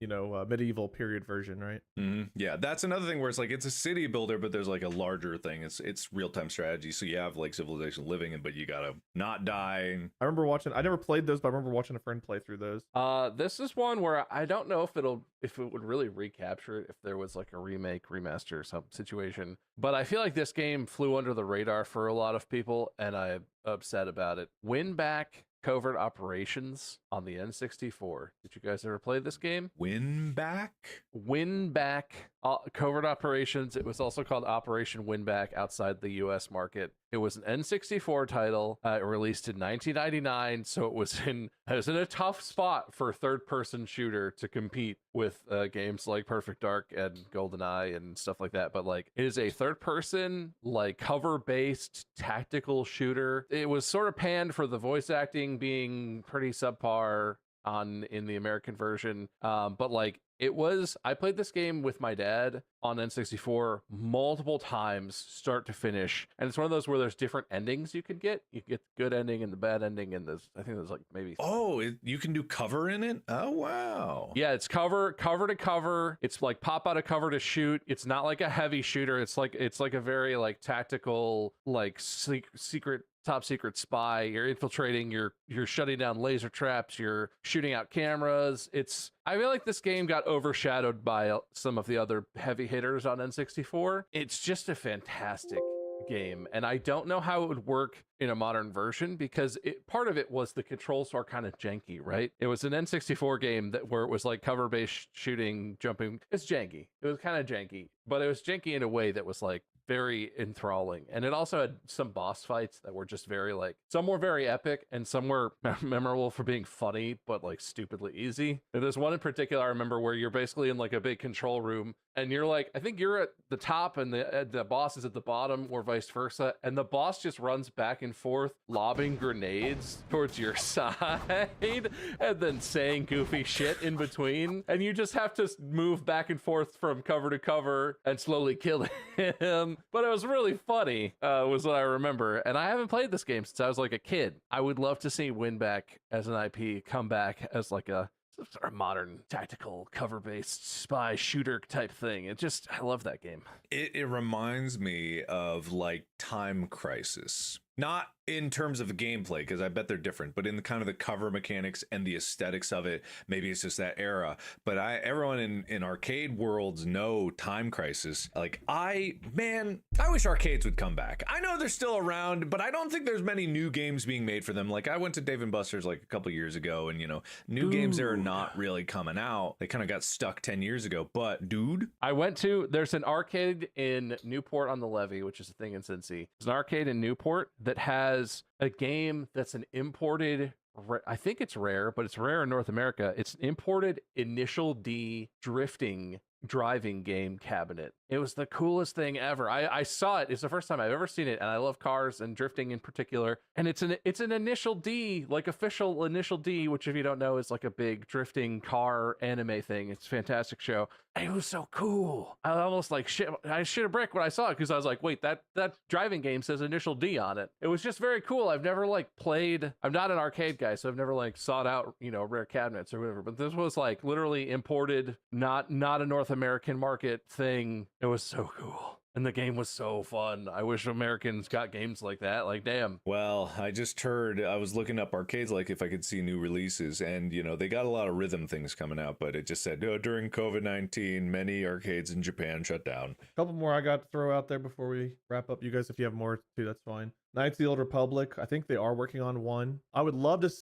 medieval period version, right? Yeah, that's another thing where it's like it's a city builder, but there's like a larger thing. It's real time strategy. So you have like civilization living in, but you gotta not die. I remember watching. I never played those, but I remember watching a friend play through those. This is one where I don't know if it would really recapture it if there was like a remake, remaster, some situation. But I feel like this game flew under the radar for a lot of people, and I'm upset about it. Win Back Covert Operations on the N64. Did you guys ever play this game? Win back? Win Back Covert Operations. It was also called Operation Win Back outside the US market. It was an N64 title. It released in 1999, so it was in a tough spot for a third-person shooter to compete with games like Perfect Dark and GoldenEye and stuff like that. But like, it is a third-person, like cover-based tactical shooter. It was sort of panned for the voice acting being pretty subpar in the American version, but like, I played this game with my dad on N64 multiple times, start to finish. And it's one of those where there's different endings you could get. You get the good ending and the bad ending. And I think there's like maybe. Oh, you can do cover in it? Oh, wow. Yeah, it's cover to cover. It's like pop out of cover to shoot. It's not like a heavy shooter. It's like a very like tactical, like secret top secret spy. You're infiltrating, you're shutting down laser traps, you're shooting out cameras. I feel like this game got overshadowed by some of the other heavy hitters on N64. It's just a fantastic game, and I don't know how it would work in a modern version because part of it was the controls are kind of janky, right? It was an N64 game where it was like cover-based shooting, jumping. It's janky. It was kind of janky, but it was janky in a way that was like very enthralling. And it also had some boss fights that were just very like, some were very epic and some were memorable for being funny, but like stupidly easy. And there's one in particular I remember where you're basically in like a big control room and you're like, I think you're at the top and the boss is at the bottom or vice versa. And the boss just runs back and forth, lobbing grenades towards your side and then saying goofy shit in between. And you just have to move back and forth from cover to cover and slowly kill him. But it was really funny, was what I remember. And I haven't played this game since I was like a kid. I would love to see Win Back as an IP come back as like a sort of modern tactical cover-based spy shooter type thing. I love that game. It reminds me of like Time Crisis. Not in terms of the gameplay, because I bet they're different, but in the kind of the cover mechanics and the aesthetics of it. Maybe it's just that era. But everyone in arcade worlds know Time Crisis. Like, I wish arcades would come back. I know they're still around, but I don't think there's many new games being made for them. Like, I went to Dave & Buster's like a couple years ago, and new games there are not really coming out. They kind of got stuck 10 years ago. But dude, there's an arcade in Newport on the Levee, which is a thing in Cincy. There's an arcade in Newport that has a game that's an imported, I think it's rare, but it's rare in North America. It's an imported Initial D driving game cabinet. It was the coolest thing ever. I saw it. It's the first time I've ever seen it, and I love cars and drifting in particular. And it's an Initial D, like official Initial D, which if you don't know is like a big drifting car anime thing. It's a fantastic show. And it was so cool. I almost like shit. I shit a brick when I saw it because I was like, wait, that driving game says Initial D on it. It was just very cool. I've never like played. I'm not an arcade guy, so I've never like sought out rare cabinets or whatever. But this was like literally imported, not a North American market thing. It was so cool. And the game was so fun. I wish Americans got games like that. Like, damn. Well, I just heard, I was looking up arcades, like if I could see new releases, and they got a lot of rhythm things coming out, but it just said, during COVID-19, many arcades in Japan shut down. A couple more I got to throw out there before we wrap up. You guys, if you have more too, that's fine. Knights of the Old Republic, I think they are working on one. I would love to